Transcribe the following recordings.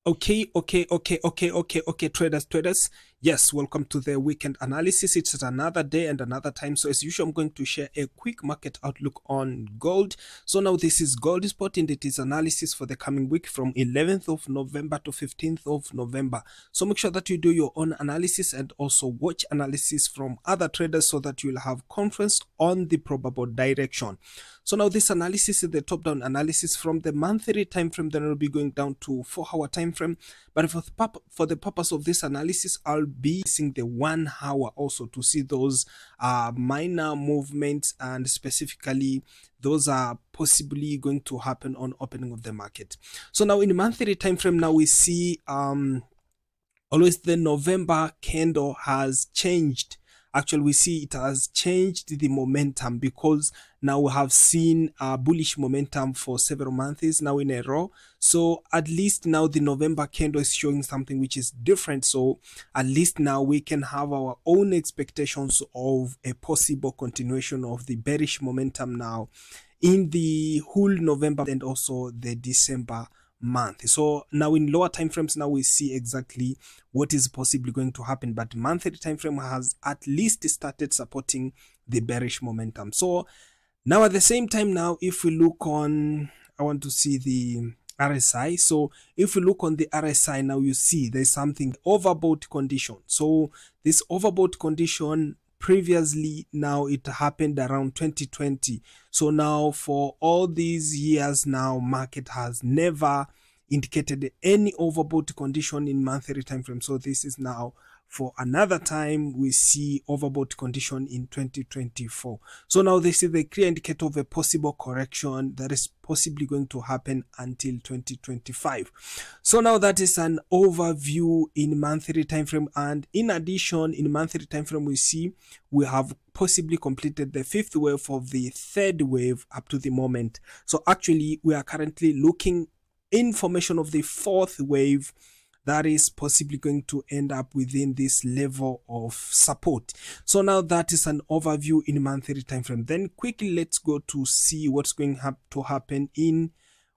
Okay, traders. Yes, welcome to the weekend analysis. It's another day and another time. So as usual, I'm going to share a quick market outlook on gold. So now this is Gold Spot, and it is analysis for the coming week from 11th of November to 15th of November. So make sure that you do your own analysis and also watch analysis from other traders so that you'll have confidence on the probable direction. So now this analysis is the top-down analysis from the monthly time frame. Then I'll be going down to 4-hour time frame. But for the purpose of this analysis, I'll be using the 1 hour also to see those minor movements, and specifically those are possibly going to happen on opening of the market. So now in the monthly time frame, now we see always the November candle has changed. Actually, we see it has changed the momentum, because now we have seen bullish momentum for several months now in a row. So at least now the November candle is showing something which is different. So at least now we can have our own expectations of a possible continuation of the bearish momentum now in the whole November and also the December month. So now in lower time frames, now we see exactly what is possibly going to happen, but monthly time frame has at least started supporting the bearish momentum. So now at the same time, now if we look on, I want to see the RSI. So if we look on the RSI, now you see there's something overbought condition. So this overbought condition previously, now it happened around 2020. So now for all these years now, market has never indicated any overbought condition in monthly time frame. So this is now for another time we see overbought condition in 2024. So now this is the clear indicator of a possible correction that is possibly going to happen until 2025. So now that is an overview in monthly time frame, and in addition, in monthly time frame we see we have possibly completed the 5th wave of the 3rd wave up to the moment. So actually we are currently looking in formation of the 4th wave that is possibly going to end up within this level of support. So now that is an overview in monthly time frame. Then quickly let's go to see what's going to happen in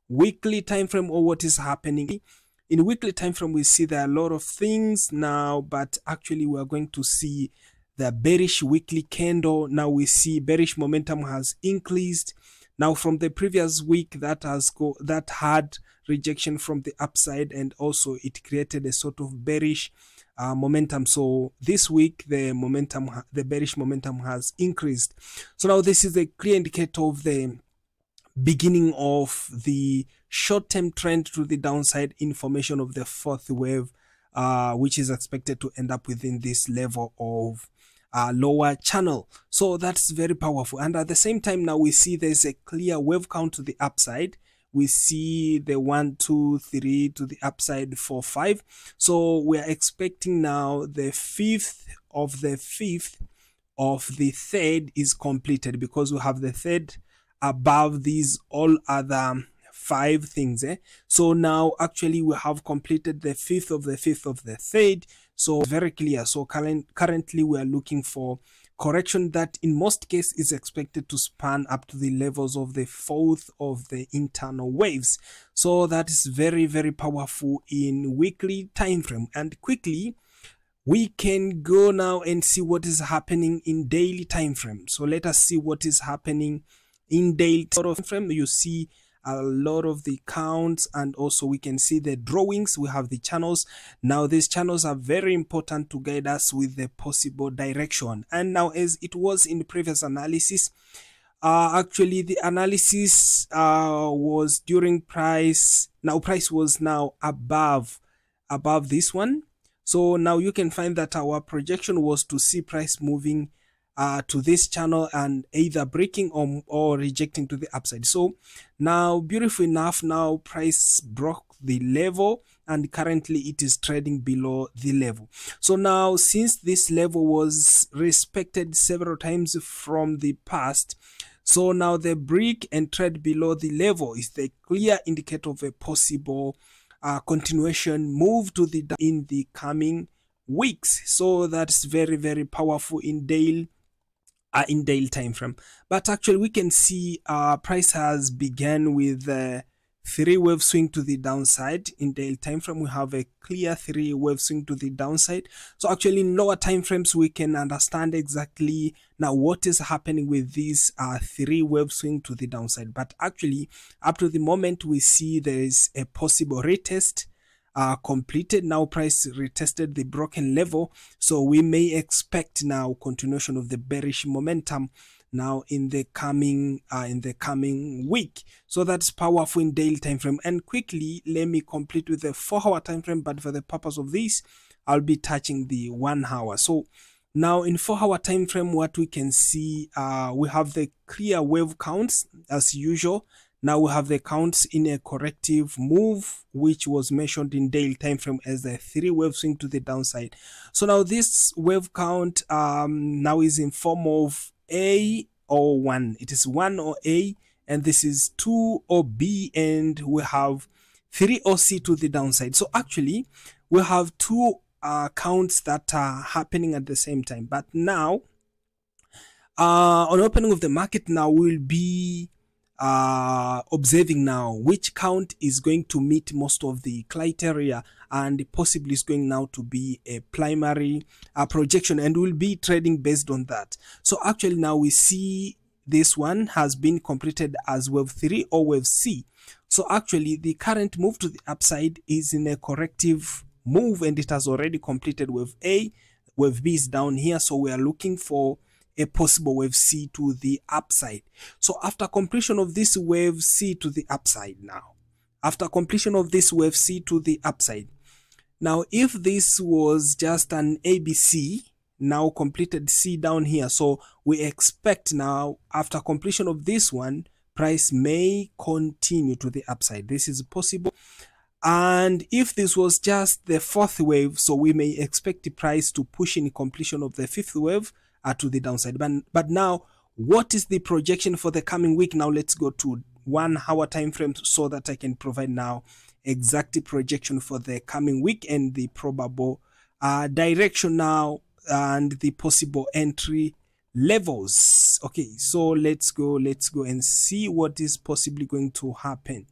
weekly time frame, or what is happening in weekly time frame. We see there are a lot of things now, but actually we are going to see the bearish weekly candle. Now we see bearish momentum has increased now from the previous week that had rejection from the upside, and also it created a sort of bearish momentum. So this week the bearish momentum has increased. So now this is a clear indicator of the beginning of the short-term trend to the downside in formation of the 4th wave, which is expected to end up within this level of lower channel. So that's very powerful. And at the same time, now we see there's a clear wave count to the upside. We see the 1, 2, 3 to the upside, 4, 5. So we are expecting now the 5th of the 3rd is completed, because we have the 3rd above these all other 5 things. So now actually we have completed the 5th of the 3rd. So very clear. So currently we are looking for correction that in most cases is expected to span up to the levels of the 4th of the internal waves. So that is very, very powerful in weekly time frame. And quickly we can go now and see what is happening in daily time frame. So let us see what is happening in daily time frame. You see a lot of the counts, and also we can see the drawings. We have the channels. Now these channels are very important to guide us with the possible direction. And now, as it was in the previous analysis, actually the analysis was during price. Now price was now above this one. So now you can find that our projection was to see price moving to this channel and either breaking or rejecting to the upside. So now, beautiful enough, now price broke the level, and currently it is trading below the level. So now, since this level was respected several times from the past, so now the break and trade below the level is the clear indicator of a possible continuation move to the in the coming weeks. So that's very, very powerful in daily time frame. But actually we can see price has begun with 3-wave swing to the downside. In daily time frame, we have a clear 3-wave swing to the downside. So actually in lower time frames, we can understand exactly now what is happening with this 3-wave swing to the downside. But actually up to the moment, we see there is a possible retest completed. Now price retested the broken level, so we may expect now continuation of the bearish momentum now in the coming week. So that's powerful in daily time frame. And quickly let me complete with the 4-hour time frame, but for the purpose of this I'll be touching the 1 hour. So now in 4-hour time frame, what we can see, we have the clear wave counts as usual. Now we have the counts in a corrective move, which was mentioned in daily time frame as a 3-wave swing to the downside. So now this wave count now is in form of A or 1. It is 1 or A, and this is 2 or B, and we have 3 or C to the downside. So actually we have 2 counts that are happening at the same time. But now on opening of the market, now we'll be observing now which count is going to meet most of the criteria, and possibly is going now to be a primary projection, and we'll be trading based on that. So actually now we see this one has been completed as wave 3 or wave C. So actually the current move to the upside is in a corrective move, and it has already completed wave A. Wave B is down here, so we are looking for a possible wave C to the upside. So after completion of this wave C to the upside, now after completion of this wave C to the upside, now if this was just an ABC, now completed C down here, so we expect now after completion of this one, price may continue to the upside. This is possible. And if this was just the 4th wave, so we may expect the price to push in completion of the 5th wave to the downside. But now, what is the projection for the coming week? Now let's go to 1 hour time frame so that I can provide now exact projection for the coming week and the probable direction now and the possible entry levels. Okay, so let's go and see what is possibly going to happen.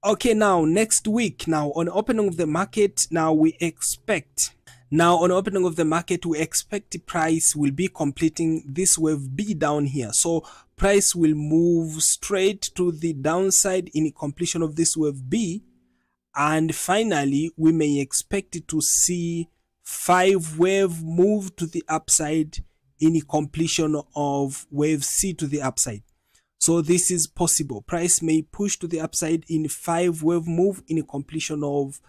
Okay, now next week, now on opening of the market, now we expect the price will be completing this wave B down here. So price will move straight to the downside in completion of this wave B, and finally we may expect to see 5-wave move to the upside in completion of wave C to the upside. So this is possible. Price may push to the upside in 5-wave move in completion of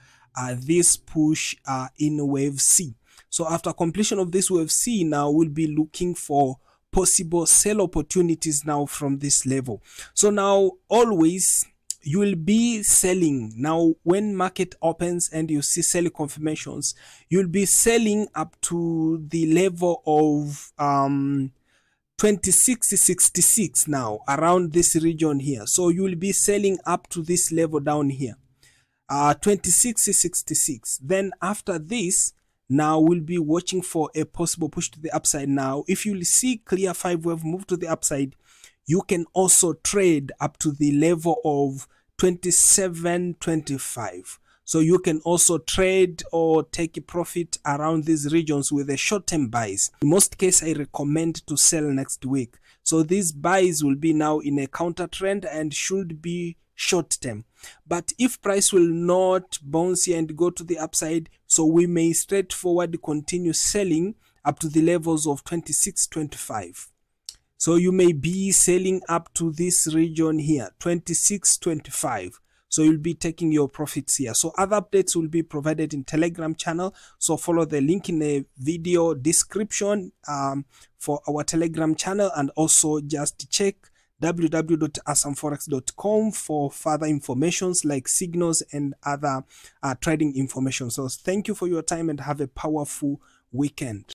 this push in wave C. So after completion of this wave C, now we'll be looking for possible sell opportunities now from this level. So now always you will be selling. Now when market opens and you see selling confirmations, you'll be selling up to the level of 2666 now, around this region here. So you will be selling up to this level down here, 2666. Then after this, now we'll be watching for a possible push to the upside. Now if you see clear 5-wave move to the upside, you can also trade up to the level of 2725. So you can also trade or take a profit around these regions with a short-term buys. In most cases, I recommend to sell next week. So these buys will be now in a counter trend and should be short-term. But if price will not bounce here and go to the upside, so we may straightforward continue selling up to the levels of 2625. So you may be selling up to this region here, 2625. So you'll be taking your profits here. So other updates will be provided in Telegram channel. So follow the link in the video description for our Telegram channel, and also just check www.asamforex.com for further informations like signals and other trading information. So thank you for your time and have a powerful weekend.